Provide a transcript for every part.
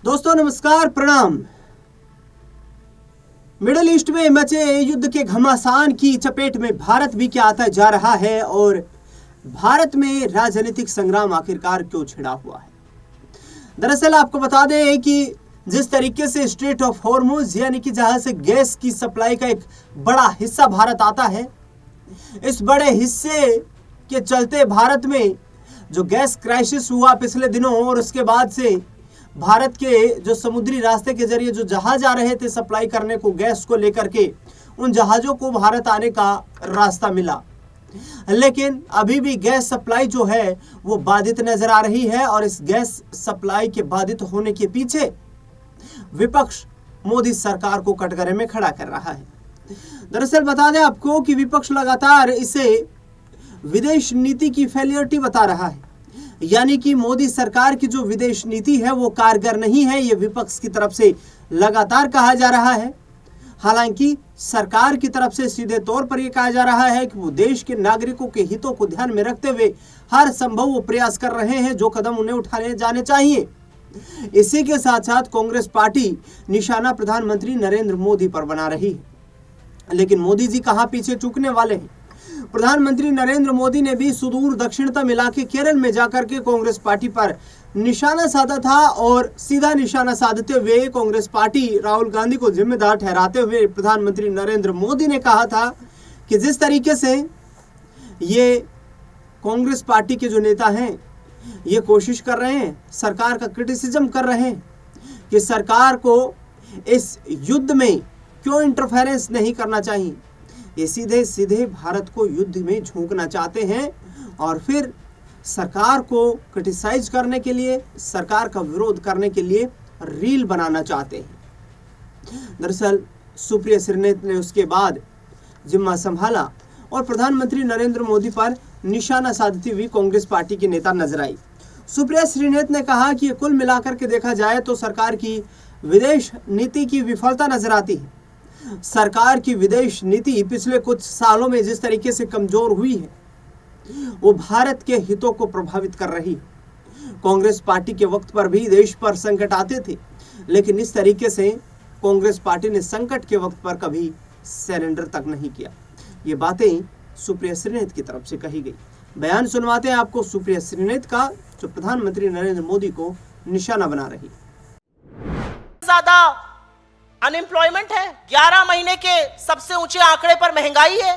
दोस्तों नमस्कार, प्रणाम। मिडिल ईस्ट में मचे युद्ध के घमासान की चपेट में भारत भी क्या आता जा रहा है और भारत में राजनीतिक संग्राम आखिरकार क्यों छिड़ा हुआ है। दरअसल आपको बता दें कि जिस तरीके से स्ट्रेट ऑफ हॉर्मुज यानी कि जहां से गैस की सप्लाई का एक बड़ा हिस्सा भारत आता है, इस बड़े हिस्से के चलते भारत में जो गैस क्राइसिस हुआ पिछले दिनों और उसके बाद से भारत के जो समुद्री रास्ते के जरिए जो जहाज आ रहे थे सप्लाई करने को गैस को लेकर के, उन जहाजों को भारत आने का रास्ता मिला। लेकिन अभी भी गैस सप्लाई जो है वो बाधित नजर आ रही है और इस गैस सप्लाई के बाधित होने के पीछे विपक्ष मोदी सरकार को कटघरे में खड़ा कर रहा है। दरअसल बता दें आपको कि विपक्ष लगातार इसे विदेश नीति की फेलियरिटी बता रहा है, यानी कि मोदी सरकार की जो विदेश नीति है वो कारगर नहीं है, ये विपक्ष की तरफ से लगातार कहा जा रहा है। हालांकि सरकार की तरफ से सीधे तौर पर यह कहा जा रहा है कि वो देश के नागरिकों के हितों को ध्यान में रखते हुए हर संभव वो प्रयास कर रहे हैं जो कदम उन्हें उठाने जाने चाहिए। इसी के साथ साथ कांग्रेस पार्टी निशाना प्रधानमंत्री नरेंद्र मोदी पर बना रही है, लेकिन मोदी जी कहां पीछे चूकने वाले हैं। प्रधानमंत्री नरेंद्र मोदी ने भी सुदूर दक्षिणतम इलाके केरल में जाकर के कांग्रेस पार्टी पर निशाना साधा था और सीधा निशाना साधते हुए कांग्रेस पार्टी राहुल गांधी को जिम्मेदार ठहराते हुए प्रधानमंत्री नरेंद्र मोदी ने कहा था कि जिस तरीके से ये कांग्रेस पार्टी के जो नेता हैं ये कोशिश कर रहे हैं, सरकार का क्रिटिसिज्म कर रहे हैं कि सरकार को इस युद्ध में क्यों इंटरफेरेंस नहीं करना चाहिए। ये सीधे सीधे भारत को युद्ध में झोंकना चाहते हैं और फिर सरकार को क्रिटिसाइज करने के लिए, सरकार का विरोध करने के लिए रील बनाना चाहते हैं। दरअसल सुप्रिया श्रीनेत ने उसके बाद जिम्मा संभाला और प्रधानमंत्री नरेंद्र मोदी पर निशाना साधती हुई कांग्रेस पार्टी की नेता नजर आई। सुप्रिया श्रीनेत ने कहा कि कुल मिलाकर के देखा जाए तो सरकार की विदेश नीति की विफलता नजर आती है। सरकार की विदेश नीति पिछले कुछ सालों में जिस तरीके से कमजोर हुई है वो भारत के हितों को प्रभावित कर रही है। कांग्रेस पार्टी के वक्त पर भी देश पर संकट आते थे, लेकिन इस तरीके से कांग्रेस पार्टी ने संकट के वक्त पर कभी सरेंडर तक नहीं किया। ये बातें सुप्रिया श्रीनेत की तरफ से कही गई। बयान सुनवाते हैं आपको सुप्रिया श्रीनेत का, जो प्रधानमंत्री नरेंद्र मोदी को निशाना बना रही। ज्यादा अनएम्प्लॉयमेंट है, 11 महीने के सबसे ऊंचे आंकड़े पर महंगाई है,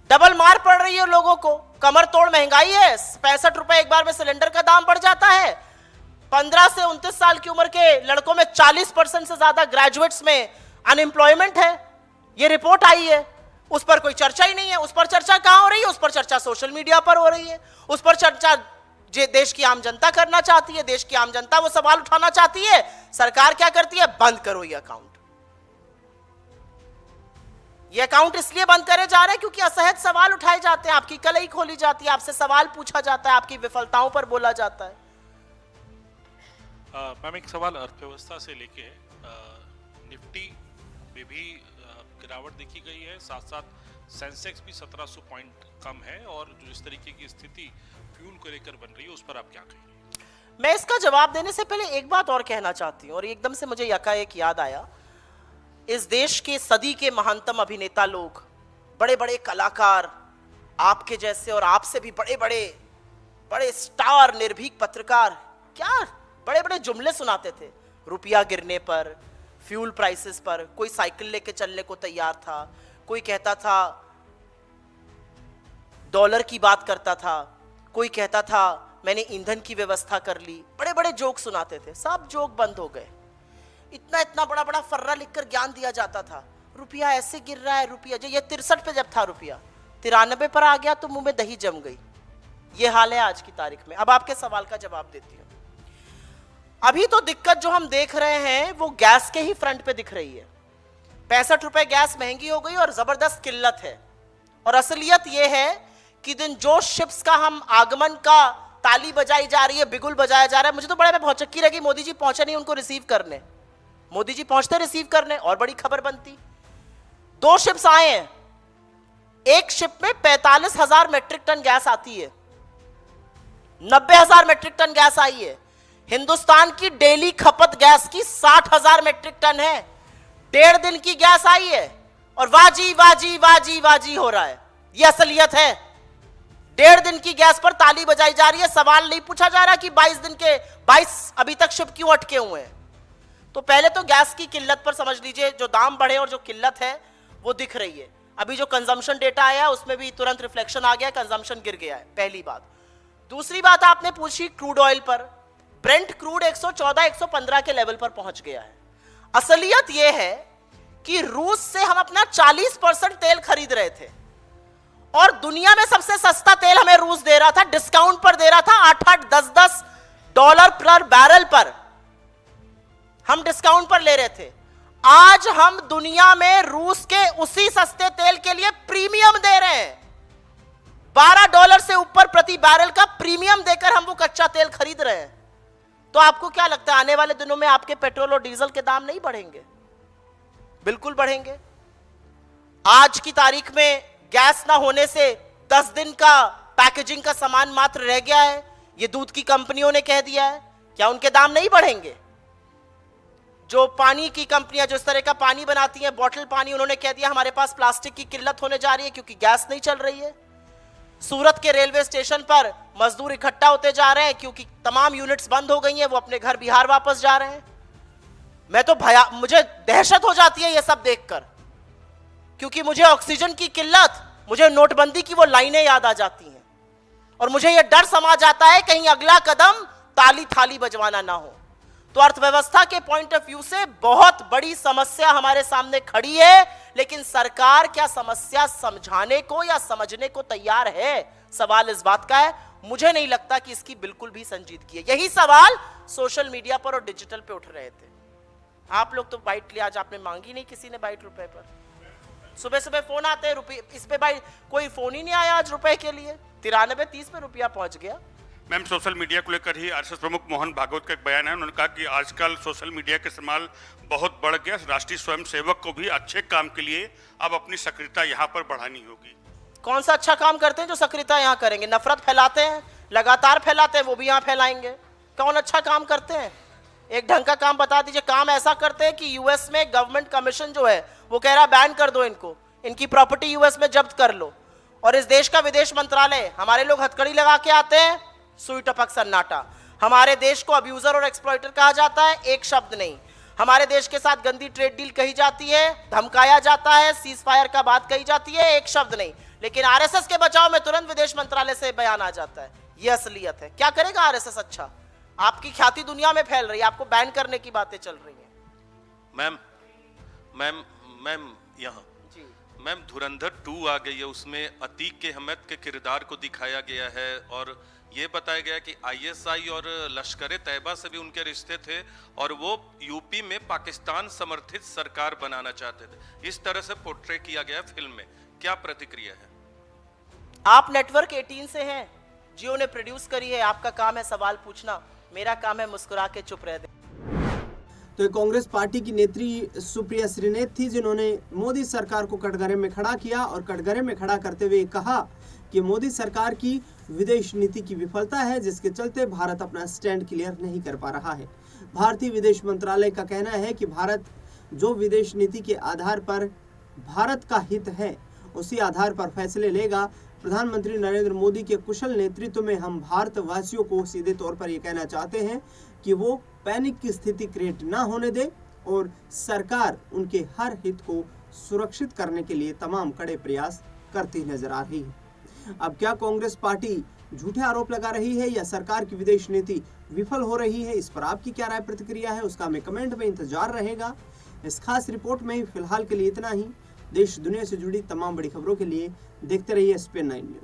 डबल मार पड़ रही है लोगों को, कमर तोड़ महंगाई है। 65 रुपए एक बार में सिलेंडर का दाम बढ़ जाता है। 15 से 29 साल की उम्र के लड़कों में 40% से ज्यादा ग्रेजुएट्स में अनएम्प्लॉयमेंट है। यह रिपोर्ट आई है, उस पर कोई चर्चा ही नहीं है। उस पर चर्चा कहां हो रही है? उस पर चर्चा सोशल मीडिया पर हो रही है। उस पर चर्चा देश की आम जनता करना चाहती है। देश की आम जनता वो सवाल उठाना चाहती है। सरकार क्या करती है? बंद करो ये अकाउंट। ये अकाउंट इसलिए बंद करे जा रहे हैं क्योंकि असहज सवाल उठाए जाते हैं, आपकी कलई खोली जाती है, आपसे सवाल पूछा जाता है, आपकी विफलताओं पर बोला जाता है। मैम, एक सवाल अर्थव्यवस्था से लेके निफ्टी में भी गिरावट देखी गई है, साथ साथ सेंसेक्स भी 1700 पॉइंट कम है और जो इस तरीके की स्थिति फ्यूल को लेकर बन रही है उस पर आप क्या कहेंगे? मैं इसका जवाब देने से पहले एक बात और कहना चाहती हूँ और एकदम से मुझे यकाएक याद आया। इस देश के सदी के महानतम अभिनेता लोग, बड़े बड़े कलाकार, आपके जैसे और आपसे भी बड़े बड़े बड़े स्टार निर्भीक पत्रकार क्या बड़े बड़े जुमले सुनाते थे। रुपया गिरने पर, फ्यूल प्राइसेस पर, कोई साइकिल लेके चलने को तैयार था, कोई कहता था डॉलर की बात करता था, कोई कहता था मैंने ईंधन की व्यवस्था कर ली। बड़े बड़े जोक सुनाते थे, सब जोक बंद हो गए। इतना इतना बड़ा बड़ा फर्रा लिखकर ज्ञान दिया जाता था, रुपया ऐसे गिर रहा है, रुपया जो ये 63 पे जब था रुपया 93 पर आ गया तो मुंह में दही जम गई। ये हाल है आज की तारीख में। अब आपके सवाल का जवाब देती हूं। अभी तो दिक्कत जो हम देख रहे हैं वो गैस के ही फ्रंट पे दिख रही है। 65 रुपए गैस महंगी हो गई और जबरदस्त किल्लत है। और असलियत यह है कि दिन जो शिप्स का हम आगमन का ताली बजाई जा रही है, बिगुल बजाया जा रहा है, मुझे तो बड़ा भौचक्की लगी मोदी जी पहुंचे नहीं उनको रिसीव करने। मोदी जी पहुंचते रिसीव करने और बड़ी खबर बनती। 2 शिप्स आए हैं, एक शिप में 45,000 मेट्रिक टन गैस आती है, 90,000 मेट्रिक टन गैस आई है। हिंदुस्तान की डेली खपत गैस की 60,000 मीट्रिक टन है। 1.5 दिन की गैस आई है और वाजी वाजी वाजी वाजी हो रहा है। यह असलियत है। 1.5 दिन की गैस पर ताली बजाई जा रही है। सवाल नहीं पूछा जा रहा कि 22 अभी तक शिप क्यों अटके हुए हैं। तो पहले तो गैस की किल्लत पर समझ लीजिए, जो दाम बढ़े और जो किल्लत है वो दिख रही है। अभी जो कंजम्पशन डेटा आया उसमें भी तुरंत रिफ्लेक्शन आ गया, कंजम्पशन गिर गया है, पहली बात। दूसरी बात आपने पूछी क्रूड ऑयल पर। ब्रेंट क्रूड 114-115 के लेवल पर पहुंच गया है। असलियत यह है कि रूस से हम अपना 40% तेल खरीद रहे थे और दुनिया में सबसे सस्ता तेल हमें रूस दे रहा था, डिस्काउंट पर दे रहा था। 8-8, 10-10 डॉलर पर बैरल पर हम डिस्काउंट पर ले रहे थे। आज हम दुनिया में रूस के उसी सस्ते तेल के लिए प्रीमियम दे रहे हैं। $12 से ऊपर प्रति बैरल का प्रीमियम देकर हम वो कच्चा तेल खरीद रहे हैं। तो आपको क्या लगता है आने वाले दिनों में आपके पेट्रोल और डीजल के दाम नहीं बढ़ेंगे? बिल्कुल बढ़ेंगे। आज की तारीख में गैस ना होने से 10 दिन का पैकेजिंग का सामान मात्र रह गया है, ये दूध की कंपनियों ने कह दिया है। क्या उनके दाम नहीं बढ़ेंगे? जो पानी की कंपनियां जो इस तरह का पानी बनाती हैं, बॉटल पानी, उन्होंने कह दिया हमारे पास प्लास्टिक की किल्लत होने जा रही है क्योंकि गैस नहीं चल रही है। सूरत के रेलवे स्टेशन पर मजदूर इकट्ठा होते जा रहे हैं क्योंकि तमाम यूनिट्स बंद हो गई हैं, वो अपने घर बिहार वापस जा रहे हैं। मैं तो मुझे दहशत हो जाती है ये सब देखकर, क्योंकि मुझे ऑक्सीजन की किल्लत, मुझे नोटबंदी की वो लाइनें याद आ जाती हैं और मुझे ये डर समा जाता है कहीं अगला कदम ताली थाली बजवाना ना हो। तो अर्थव्यवस्था के पॉइंट ऑफ व्यू से बहुत बड़ी समस्या हमारे सामने खड़ी है, लेकिन सरकार क्या समस्या समझाने को या समझने को तैयार है? सवाल इस बात का है। मुझे नहीं लगता कि इसकी बिल्कुल भी संजीदगी है। यही सवाल सोशल मीडिया पर और डिजिटल पे उठ रहे थे। आप लोग तो बाइट लिया, आज आपने मांगी नहीं किसी ने बाइट रुपए पर। सुबह सुबह फोन आते हैं रुपये इस पे, बाइट कोई फोन ही नहीं आया आज रुपए के लिए। 93-30 पे रुपया पहुंच गया। मैम, सोशल मीडिया को लेकर ही आरएसएस प्रमुख मोहन भागवत का एक बयान है। उन्होंने कहा कि आजकल सोशल मीडिया का इस्तेमाल बहुत बढ़ गया। राष्ट्रीय स्वयंसेवक को भी अच्छे काम के लिए अब अपनी सक्रियता यहाँ पर बढ़ानी होगी। कौन सा अच्छा काम करते हैं जो सक्रियता यहाँ करेंगे? नफरत फैलाते हैं, लगातार फैलाते हैं, वो भी यहाँ फैलाएंगे। कौन अच्छा काम करते हैं? एक ढंग का काम बता दीजिए। काम ऐसा करते हैं कि यूएस में गवर्नमेंट कमीशन जो है वो कह रहा बैन कर दो इनको, इनकी प्रॉपर्टी यूएस में जब्त कर लो। और इस देश का विदेश मंत्रालय, हमारे लोग हथकड़ी लगा के आते हैं, सुई टपक सन्नाटा। हमारे देश को अब्यूजर और एक्सप्लॉइटर कहा जाता है, एक शब्द नहीं। हमारे देश के साथ गंदी ट्रेड डील कही जाती है, धमकाया जाता है, सीज फायर का बात कही जाती है, एक शब्द नहीं। लेकिन आरएसएस के बचाव में तुरंत विदेश मंत्रालय से बयान आ जाता है। यह असलियत है। क्या करेगा आरएसएस? अच्छा, आपकी ख्याति दुनिया में फैल रही है, आपको बैन करने की बातें चल रही हैं। मैम यहाँ मैम धुरंधर 2 आ गई है, उसमें अतीक के अहमद के किरदार को दिखाया गया है और ये बताया गया कि आईएसआई और लश्कर तैयबा से भी उनके रिश्ते थे और वो यूपी में पाकिस्तान समर्थित सरकार बनाना चाहते थे। इस तरह से पोर्ट्रे किया गया फिल्म में। क्या प्रतिक्रिया है? आप नेटवर्क 18 से हैं, जियो ने प्रोड्यूस करी है, आपका काम है सवाल पूछना, मेरा काम है मुस्कुरा के चुप रह दे। तो कांग्रेस पार्टी की नेत्री सुप्रिया श्रीनेत थी, जिन्होंने मोदी सरकार को कटघरे में खड़ा किया और कटघरे में खड़ा करते हुए कहा कि मोदी सरकार की विदेश नीति की विफलता है, जिसके चलते भारत अपना स्टैंड क्लियर नहीं कर पा रहा है। भारतीय विदेश मंत्रालय का कहना है कि भारत जो विदेश नीति के आधार पर भारत का हित है उसी आधार पर फैसले लेगा। प्रधानमंत्री नरेंद्र मोदी के कुशल नेतृत्व में हम भारतवासियों को सीधे तौर पर ये कहना चाहते हैं कि वो पैनिक की स्थिति क्रिएट ना होने दे और सरकार उनके हर हित को सुरक्षित करने के लिए तमाम कड़े प्रयास करती नजर आ रही है। अब क्या कांग्रेस पार्टी झूठे आरोप लगा रही है या सरकार की विदेश नीति विफल हो रही है? इस पर आपकी क्या राय प्रतिक्रिया है, उसका हमें कमेंट में इंतजार रहेगा। इस खास रिपोर्ट में फिलहाल के लिए इतना ही। देश दुनिया से जुड़ी तमाम बड़ी खबरों के लिए देखते रहिए SPN9 न्यूज।